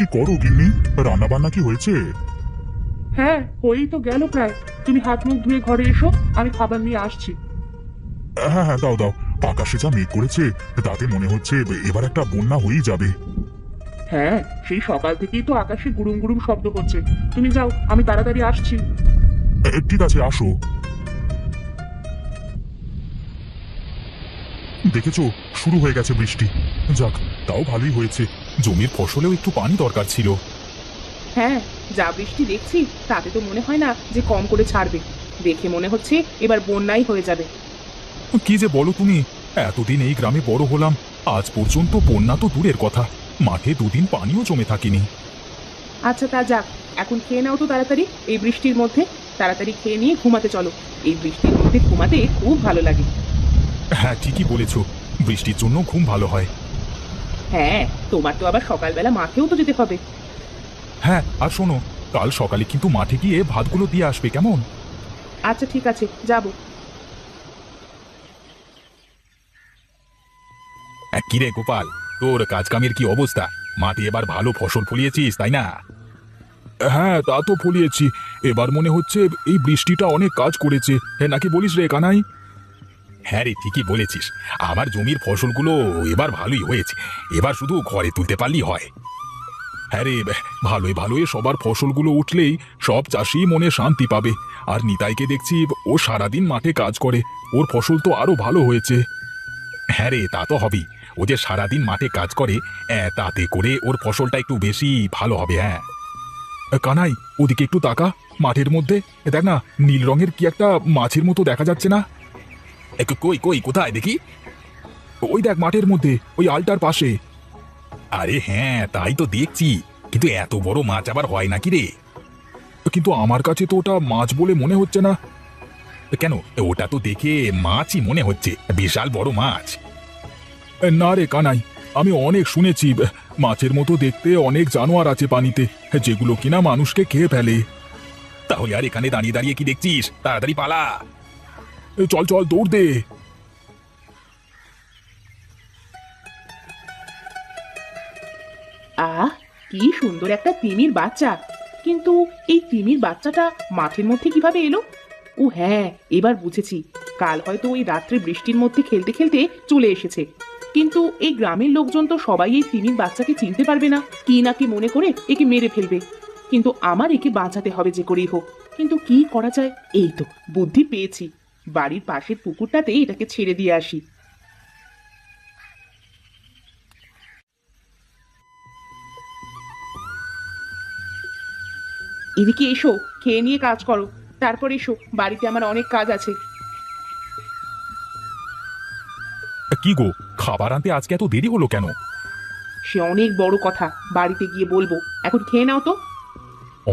কি করো গিন্নি? রান্না বান্না কি হয়েছে? হ্যাঁ, হয়েই তো গেল প্রায়। তুমি হাত মুখ ধুয়ে ঘরে এসো, আমি খাবার নিয়ে আসছি। হ্যাঁ হ্যাঁ, দাও দাও। আকাশে যা মেঘ করেছে, তাতে মনে হচ্ছে এবার একটা বন্যা হয়েই যাবে। হ্যাঁ, সেই সকাল থেকেই তো আকাশে গুড়ুম গুড়ুম শব্দ হচ্ছে। তুমি যাও, আমি তাড়াতাড়ি আসছি। ঠিক আছে, আসো। দেখেছো, শুরু হয়ে গেছে বৃষ্টি। যাক, তাও ভালোই হয়েছে। জমির ফসলেও একটু পানি দরকার ছিল। হ্যাঁ, যা বৃষ্টি দেখছি তাতে তো মনে হয় না যে কম করে ছাড়বে। দেখে মনে হচ্ছে এবার বন্যাই হয়ে যাবে। কি যে বলো তুমি! এতদিন এই গ্রামে বড় হলাম, আজ পর্যন্ত বন্যা তো দূরের কথা, মাঠে দুদিন পানিও জমে থাকেনি। আচ্ছা তা যাক, এখন খেয়ে নাও তো তাড়াতাড়ি। এই বৃষ্টির মধ্যে তাড়াতাড়ি খেয়ে নিয়ে ঘুমাতে চলো। এই বৃষ্টির মধ্যে ঘুমাতে খুব ভালো লাগে। হ্যাঁ, ঠিকই বলেছো, বৃষ্টির জন্য ঘুম ভালো হয়। হ্যাঁ, তোমার তো আবার সকালবেলা মাঠেও তো যেতে হবে। হ্যাঁ, আর শোনো, কাল সকালে কিন্তু মাঠে গিয়ে ভাতগুলো দিয়ে আসবে, কেমন? আচ্ছা ঠিক আছে, যাবো। কিরে গোপাল, তোর কাজ কামের কি অবস্থা? মাঠে এবার ভালো ফসল ফলিয়েছিস, তাই না? হ্যাঁ, তা তো ফলিয়েছি। এবার মনে হচ্ছে এই বৃষ্টিটা অনেক কাজ করেছে, নাকি বলিস রে কানাই? হ্যাঁ রে, ঠিকই বলেছিস। আমার জমির ফসলগুলো এবার ভালোই হয়েছে। এবার শুধু ঘরে তুলতে পারলেই হয়। হ্যাঁ রে, ভালোই ভালোই সবার ফসলগুলো উঠলেই সব চাষি মনে শান্তি পাবে। আর নিতাইকে দেখছি, ও সারাদিন মাঠে কাজ করে, ওর ফসল তো আরো ভালো হয়েছে। হ্যাঁ রে, তা তো হবেই। ও যে সারাদিন মাঠে কাজ করে, তাতে করে ওর ফসলটা একটু বেশি ভালো হবে। হ্যাঁ কানাই, ওদিকে একটু তাকা। মাঠের মধ্যে দেখ না, নীল রঙের কি একটা মাছের মতো দেখা যাচ্ছে না? কই কই, কোথায় দেখি? ওই দেখ, মাঠের মধ্যে, ওই আলটার পাশে। আরে হ্যাঁ, তাই তো দেখছি, কিন্তু এত বড় মাছ আবার হয় নাকি রে? কিন্তু আমার কাছে তো ওটা মাছ বলে মনে হচ্ছে না। কেন, ওটা তো দেখে মাছই মনে হচ্ছে, বিশাল বড় মাছ। না রে কানাই, আমি অনেক শুনেছি মাছের মতো দেখতে অনেক জানোয়ার আছে পানিতে, যেগুলো কিনা মানুষকে খেয়ে ফেলে। তাহলে আর এখানে দাঁড়িয়ে দাঁড়িয়ে কি দেখছিস? তাড়াতাড়ি পালা! চল চল, দৌড় দে! আহ, কি সুন্দর একটা তিমির বাচ্চা। কিন্তু এই তিমির বাচ্চাটা মাঠের মধ্যে কিভাবে এলো? ও হ্যাঁ, এবার বুঝেছি। কাল হয়তো ওই রাত্রে বৃষ্টির মধ্যে খেলতে খেলতে চলে এসেছে। কিন্তু এই গ্রামের লোকজন তো সবাই এই তিমির বাচ্চাকে চিনতে পারবে না, কি না কি মনে করে একে মেরে ফেলবে। কিন্তু আমার একে বাঁচাতে হবে যে করেই হোক। কিন্তু কি করা যায়? এই তো বুদ্ধি পেয়েছি। বাড়ির পাশের পুকুরটাতে এটাকে ছেড়ে দিয়ে আসি। এদিকে এসো, খেয়ে নিয়ে কাজ করো। তারপর এসো, বাড়িতে আমার অনেক কাজ আছে। কি গো, খাবার আনতে আজকে এত দেরি হলো কেন? সে অনেক বড় কথা, বাড়িতে গিয়ে বলবো। এখন খেয়ে নাও তো।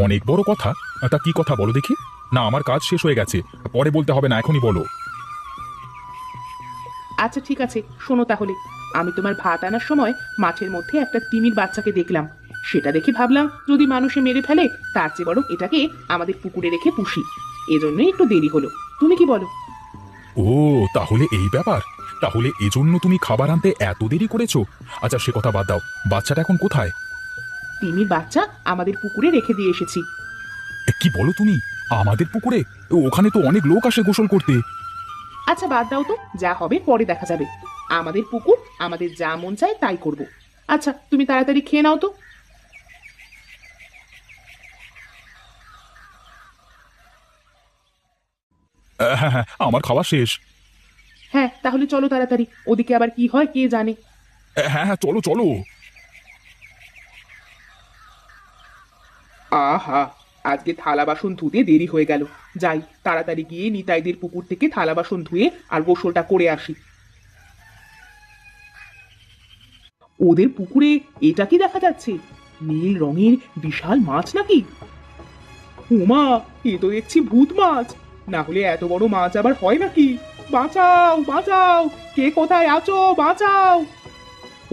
অনেক বড় কথা? তা কি কথা বলো দেখি। না, আমার কাজ শেষ হয়ে গেছে, পরে বলতে হবে না, এখনই বলো। আচ্ছা ঠিক আছে, শোনো তাহলে। আমি তোমার ভাত আনার সময় মাঠের মধ্যে একটা তিমির বাচ্চাকে দেখলাম। সেটা দেখে ভাবলাম যদি মানুষে মেরে ফেলে, তার চেয়ে বরং এটাকে আমাদের পুকুরে রেখে পুষি। এজন্যই একটু দেরি হলো। তুমি কি বলো? ও, তাহলে এই ব্যাপার। তাহলে এজন্য তুমি খাবার আনতে এত দেরি করেছো? আচ্ছা, সে কথা বাদ দাও, বাচ্চাটা এখন কোথায়? তিমির বাচ্চা আমাদের পুকুরে রেখে দিয়ে এসেছি। কি বলো তুমি? আমাদের পুকুরে? ওখানে তো অনেক লোক আসে গোসল করতে। আচ্ছা বাদ দাও তো, যা হবে পরে দেখা যাবে। আমাদের পুকুর, আমাদের যা মন চায় তাই করব। আচ্ছা তুমি তাড়াতাড়ি খেয়ে নাও তো। হ্যাঁ হ্যাঁ, আমার খাওয়া শেষ। হ্যাঁ তাহলে চলো তাড়াতাড়ি, ওদিকে আবার কি হয় কে জানে। হ্যাঁ হ্যাঁ, চলো চলো। আহা, আজকে থালা বাসন ধুতে দেরি হয়ে গেল। যাই তাড়াতাড়ি গিয়ে নিতাইদের পুকুর থেকে থালা বাসন ধুয়ে আর গোসলটা করে আসি। ওদের পুকুরে এটা কি দেখা যাচ্ছে? নীল রঙের বিশাল মাছ নাকি? উমা, এ তো দেখছি ভূত মাছ। না হলে এত বড় মাছ আবার হয় নাকি? বাঁচাও বাঁচাও, কে কোথায় আছো, বাঁচাও!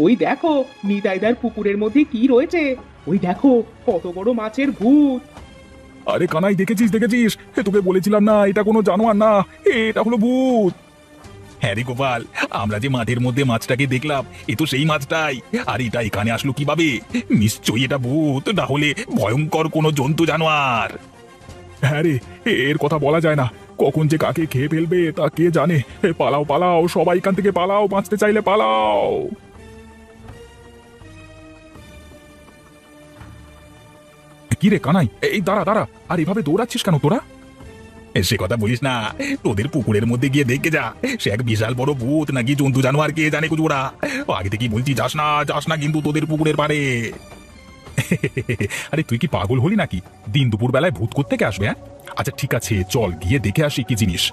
ওই দেখো, নিতাইদার পুকুরের মধ্যে কি রয়েছে। ওই দেখো, কত বড় মাছের ভূত। আরে কানাই, দেখেছিস দেখেছিস? তোকে বলেছিলাম না, এটা কোনো জানোয়ার না, এটা হলো ভূত। হ্যাঁ রে গোপাল, আমরা যে মাঠের মধ্যে মাছটাকে দেখলাম এ তো সেই মাছটাই। আর এটা এখানে আসলো কিভাবে? নিশ্চয়ই এটা ভূত, না হলে ভয়ঙ্কর কোনো জন্তু জানোয়ার। হ্যাঁ রে, এর কথা বলা যায় না, কখন যে কাকে খেয়ে ফেলবে তা কে জানে। পালাও পালাও, সবাই এখান থেকে পালাও, বাঁচতে চাইলে পালাও। কি রে কানাই, এই দাঁড়া দাঁড়া, আর এভাবে দৌড়াচ্ছিস কেন তোরা? সে কথা বলিস না, তোদের পুকুরের মধ্যে গিয়ে দেখে যা, সে এক বিশাল বড় ভূত নাকি জন্তু জানোয়ার কে জানে কুজুরা। আগে থেকে বলছি যাস না কিন্তু তোদের পুকুরের পাড়ে। আরে তুই কি পাগল হলি নাকি? দিন দুপুর বেলায় ভূত কোত্থেকে আসবে? হ্যাঁ, আচ্ছা ঠিক আছে, চল গিয়ে দেখে আসি কি জিনিস।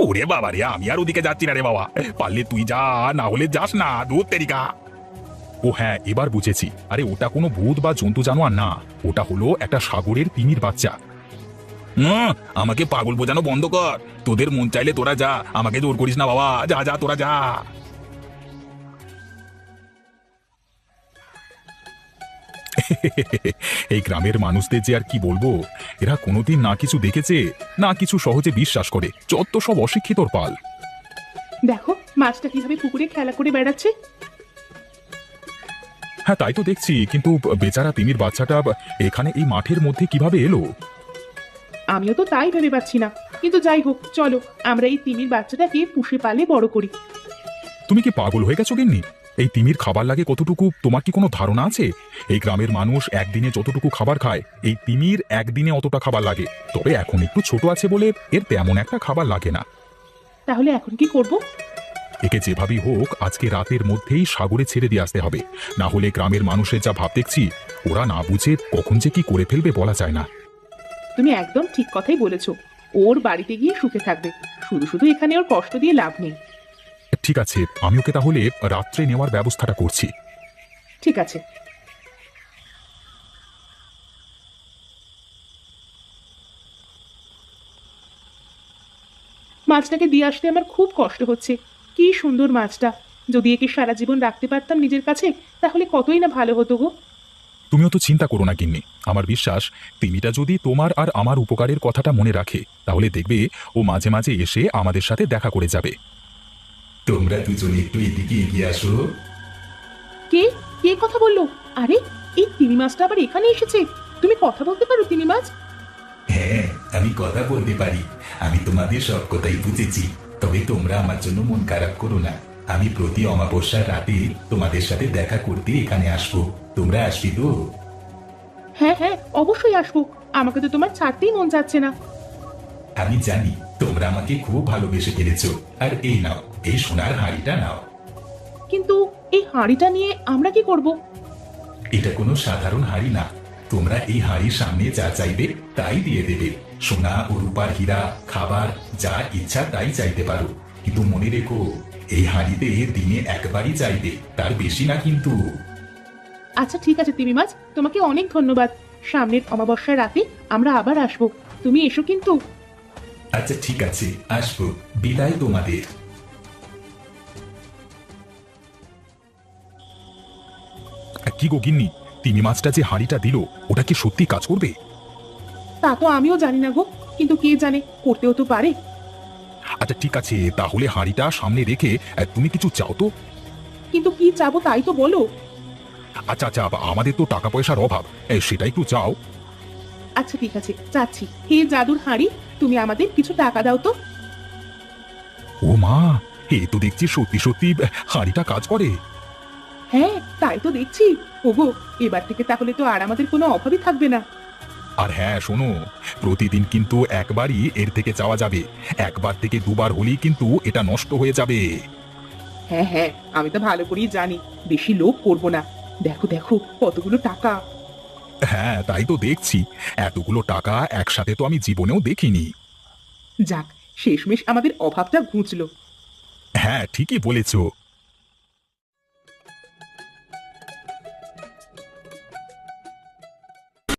ওরে বাবা রে, আমি আর ওদিকে যাচ্ছি না রে বাবা, পারলে তুই যা, না হলে যাস না, দূর তেরিকা। ও হ্যাঁ, এবার বুঝেছি, আরে ওটা কোনো ভূত বা জন্তু জানোয়ার না, ওটা হলো একটা সাগরের তিমির বাচ্চা। আমাকে পাগল বোঝানো বন্ধ কর, তোদের মন চাইলে তোরা যা, আমাকে জোর করিস না বাবা, যা যা তোরা যা। এই গ্রামের মানুষদের যে আর কি বলবো, এরা কোনোদিন না কিছু দেখেছে, না কিছু সহজে বিশ্বাস করে, যত সব অশিক্ষিতর পাল। দেখো মাছটা কিভাবে পুকুরে খেলা করে বেড়াচ্ছে। হ্যাঁ তাই তো দেখছি, কিন্তু বেচারা তিমির বাচ্চাটা এখানে এই মাঠের মধ্যে কিভাবে এলো? আমিও তো তাই ভেবে পাচ্ছি না, কিন্তু যাই হোক চলো আমরা এই তিমির বাচ্চাটাকে পুষে পালে বড় করি। তুমি কি পাগল হয়ে গেছো গিন্নি? এই তিমির খাবার লাগে কতটুকু তোমার কি কোনো ধারণা আছে? এই গ্রামের মানুষ একদিনে যতটুকু খাবার খায়, এই তিমির একদিনে অতটা খাবার লাগে। তবে এখন একটু ছোট আছে বলে এর তেমন একটা খাবার লাগে না। তাহলে এখন কি করব? একে যেভাবেই হোক আজকে রাতের মধ্যেই সাগরে ছেড়ে দিয়ে আসতে হবে, না হলে গ্রামের মানুষের যা ভাব দেখছি, ওরা না বুঝে কখন যে কি করে ফেলবে বলা যায় না। তুমি একদম ঠিক কথাই বলেছো, ওর বাড়িতে গিয়ে সুখে থাকবে, শুধু শুধু এখানে ওর কষ্ট দিয়ে লাভ নেই। ঠিক আছে, আমি ওকে তাহলে রাত্রে নেওয়ার ব্যবস্থাটা করছি। ঠিক আছে। মাছটাকে দিয়ে আসতে আমার খুব কষ্ট হচ্ছে। কি সুন্দর মাছটা, যদি একে সারা জীবন রাখতে পারতাম নিজের কাছে তাহলে কতই না ভালো হতো গো। তুমিও তো চিন্তা করো না গিন্নি, আমার বিশ্বাস তিমিটা যদি তোমার আর আমার উপকারের কথাটা মনে রাখে, তাহলে দেখবে ও মাঝে মাঝে এসে আমাদের সাথে দেখা করে যাবে। তোমরা দুজনে একটু এদিকে এগিয়ে আসো। কে কে কথা বললো? আরে এই তিমি মাছটা আবার এখানে এসেছে। তুমি কথা বলতে পারো তিমি মাছ? হ্যাঁ, আমি কথা বলতে পারি। আমি তোমাদের সব কথাই বুঝেছি, তবে তোমরা আমার জন্য মন খারাপ করো না। আমি প্রতি অমাবস্যার রাতে তোমাদের সাথে দেখা করতে এখানে আসবো। তোমরা আসবি তো? হ্যাঁ হ্যাঁ অবশ্যই আসবো, আমাকে তো তোমার ছাড়তেই মন যাচ্ছে না। আমি জানি তোমরা আমাকে খুব ভালোবেসে ফেলেছো। আর এই নাও, এই সোনার হাঁড়িটা নাও। কিন্তু এই হাঁড়িটা নিয়ে আমরা কি করব? এটা কোনো সাধারণ হাঁড়ি না। তোমরা এই হাঁড়ির সামনে যা চাইবে তাই দিয়ে দেবে। সোনা ও রূপার হীরা, খাবার, যা ইচ্ছা তাই চাইতে পারো। কিন্তু মনে রেখো, এই হাঁড়িতে দিনে একবারই চাইবে, তার বেশি না কিন্তু। আচ্ছা ঠিক আছে তিমি মাছ, তোমাকে অনেক ধন্যবাদ। সামনের অমাবস্যার রাতে আমরা আবার আসবো, তুমি এসো কিন্তু। আচ্ছা ঠিক আছে, আসবো। বিদায় তোমাদের। কি গো গিন্নি, তিমি মাছটা যে হাঁড়িটা দিল, ওটা কি সত্যি কাজ করবে? তা তো আমিও জানি না গো, কিন্তু কে জানে, করতেও তো পারে। আচ্ছা ঠিক আছে, তাহলে হাঁড়িটা সামনে রেখে তুমি কিছু চাও তো। কিন্তু কি চাবো তাই তো বলো। আচ্ছা আচ্ছা, আমাদের তো টাকা পয়সার অভাব, সেটাই একটু চাও। আচ্ছা ঠিক আছে চাচ্ছি, হে জাদুর হাঁড়ি, তুমি আমাদের কিছু টাকা দাও তো। ও মা, এ তো দেখছি সত্যি সত্যি হাঁড়িটা কাজ করে। হ্যাঁ তাই তো দেখছি। ওগো, এবার থেকে তাহলে তো আর আমাদের কোনো অভাবই থাকবে না। আর হ্যাঁ শোনো, প্রতিদিন কিন্তু একবারই এর থেকে চাওয়া যাবে, একবার থেকে দুবার হলেই কিন্তু এটা নষ্ট হয়ে যাবে। হ্যাঁ হ্যাঁ আমি তো ভালো করেই জানি, বেশি লোভ করবো না। দেখো দেখো কতগুলো টাকা। হ্যাঁ তাই তো দেখছি, এতগুলো টাকা একসাথে তো আমি জীবনেও দেখিনি। যাক, শেষমেশ আমাদের অভাবটা ঘুচলো। হ্যাঁ ঠিকই বলেছো।